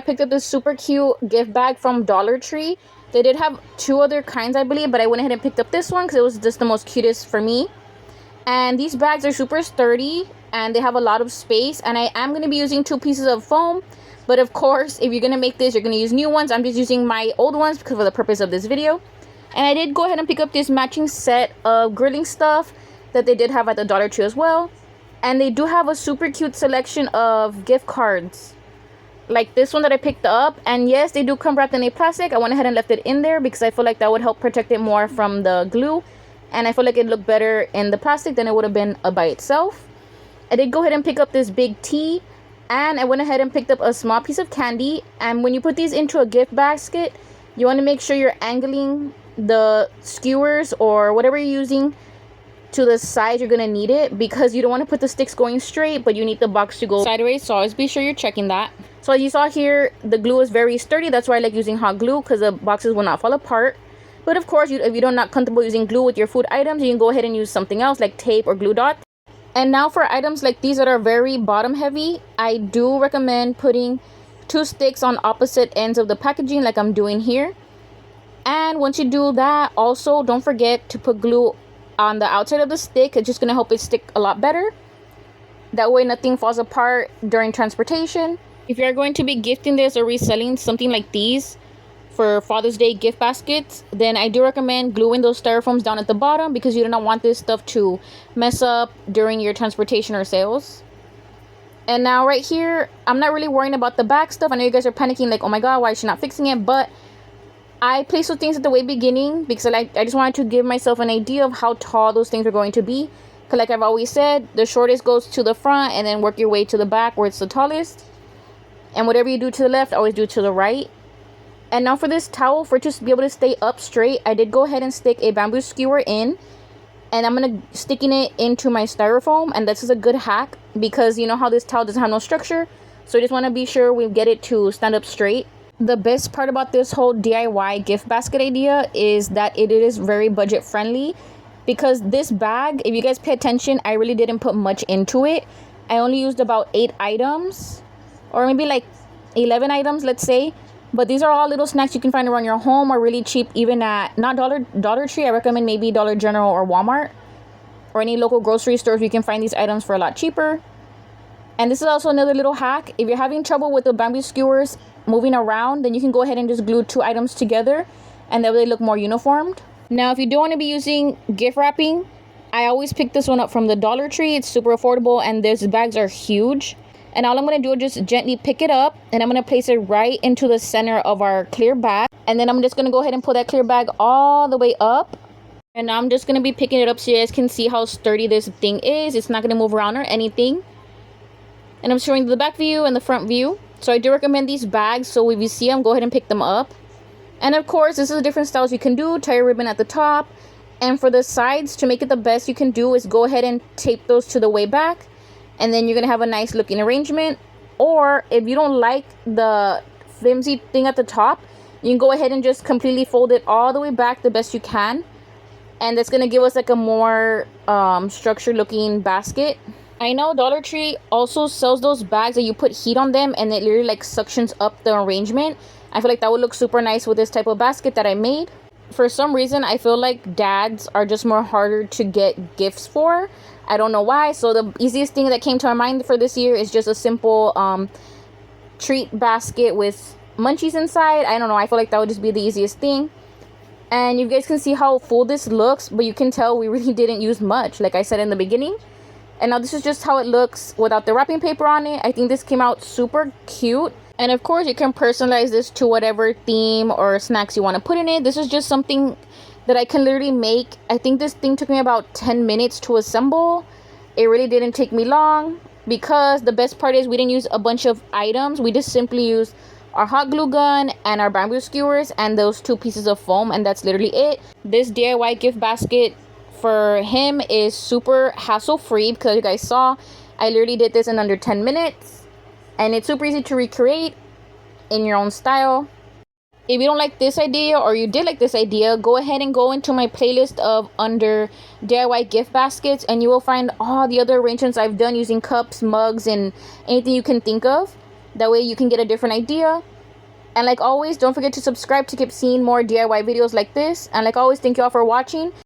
picked up this super cute gift bag from Dollar Tree. They did have 2 other kinds, I believe, but I went ahead and picked up this one because it was just the most cutest for me. And these bags are super sturdy and they have a lot of space, and I am going to be using 2 pieces of foam. But of course, if you're going to make this, you're going to use new ones. I'm just using my old ones because for the purpose of this video. And I did go ahead and pick up this matching set of grilling stuff that they did have at the Dollar Tree as well. And they do have a super cute selection of gift cards, like this one that I picked up. And yes, they do come wrapped in a plastic. I went ahead and left it in there because I feel like that would help protect it more from the glue. And I feel like it looked better in the plastic than it would have been by itself. I did go ahead and pick up this big tea. And I went ahead and picked up a small piece of candy. And when you put these into a gift basket, you want to make sure you're angling the skewers or whatever you're using to the side you're gonna need it, because you don't want to put the sticks going straight, but you need the box to go sideways. So always be sure you're checking that. So as you saw here, the glue is very sturdy. That's why I like using hot glue, because the boxes will not fall apart. But of course, if you're not comfortable using glue with your food items, you can go ahead and use something else like tape or glue dots. And now for items like these that are very bottom heavy, I do recommend putting 2 sticks on opposite ends of the packaging like I'm doing here. And once you do that, also don't forget to put glue on the outside of the stick. It's just going to help it stick a lot better. That way nothing falls apart during transportation. If you're going to be gifting this or reselling something like these for Father's Day gift baskets, then I do recommend gluing those styrofoams down at the bottom, because you do not want this stuff to mess up during your transportation or sales. And now right here, I'm not really worrying about the back stuff. I know you guys are panicking like, oh my god, why is she not fixing it? But I placed those things at the way beginning because I just wanted to give myself an idea of how tall those things are going to be. Because like I've always said, the shortest goes to the front and then work your way to the back where it's the tallest. And whatever you do to the left, always do to the right. And now for this towel, for it to be able to stay up straight, I did go ahead and stick a bamboo skewer in. And I'm going to sticking it into my styrofoam. And this is a good hack because you know how this towel doesn't have no structure. So I just want to be sure we get it to stand up straight. The best part about this whole DIY gift basket idea is that it is very budget friendly, because this bag, if you guys pay attention, I really didn't put much into it. I only used about 8 items, or maybe like 11 items, let's say. But these are all little snacks you can find around your home, or really cheap even at not Dollar Tree. I recommend maybe Dollar General or Walmart or any local grocery stores. You can find these items for a lot cheaper. And this is also another little hack. If you're having trouble with the bamboo skewers moving around, then you can go ahead and just glue 2 items together, and that way they look more uniformed. Now if you don't want to be using gift wrapping, I always pick this one up from the Dollar Tree. It's super affordable and these bags are huge. And all I'm going to do is just gently pick it up, and I'm going to place it right into the center of our clear bag. And then I'm just going to go ahead and pull that clear bag all the way up. And now I'm just going to be picking it up so you guys can see how sturdy this thing is. It's not going to move around or anything. And I'm showing the back view and the front view. So I do recommend these bags. So if you see them, go ahead and pick them up. And of course, this is different styles you can do. Tie a ribbon at the top. And for the sides, to make it the best you can do is go ahead and tape those to the way back. And then you're going to have a nice looking arrangement. Or if you don't like the flimsy thing at the top, you can go ahead and just completely fold it all the way back the best you can. And that's going to give us like a more structured looking basket. I know Dollar Tree also sells those bags that you put heat on them and it literally like suctions up the arrangement. I feel like that would look super nice with this type of basket that I made. For some reason, I feel like dads are just more harder to get gifts for. I don't know why. So the easiest thing that came to my mind for this year is just a simple treat basket with munchies inside. I don't know. I feel like that would just be the easiest thing. And you guys can see how full this looks, but you can tell we really didn't use much, like I said in the beginning. And now this is just how it looks without the wrapping paper on it. I think this came out super cute. And of course, you can personalize this to whatever theme or snacks you want to put in it. This is just something that I can literally make. I think this thing took me about 10 minutes to assemble. It really didn't take me long, because the best part is we didn't use a bunch of items. We just simply used our hot glue gun and our bamboo skewers and those 2 pieces of foam, and that's literally it. This DIY gift basket for him is super hassle-free, because you guys saw I literally did this in under 10 minutes, and it's super easy to recreate in your own style. If you don't like this idea, or you did like this idea, go ahead and go into my playlist of under DIY gift baskets, and you will find all the other arrangements I've done using cups, mugs, and anything you can think of. That way you can get a different idea. And like always, don't forget to subscribe to keep seeing more DIY videos like this. And like always, thank you all for watching.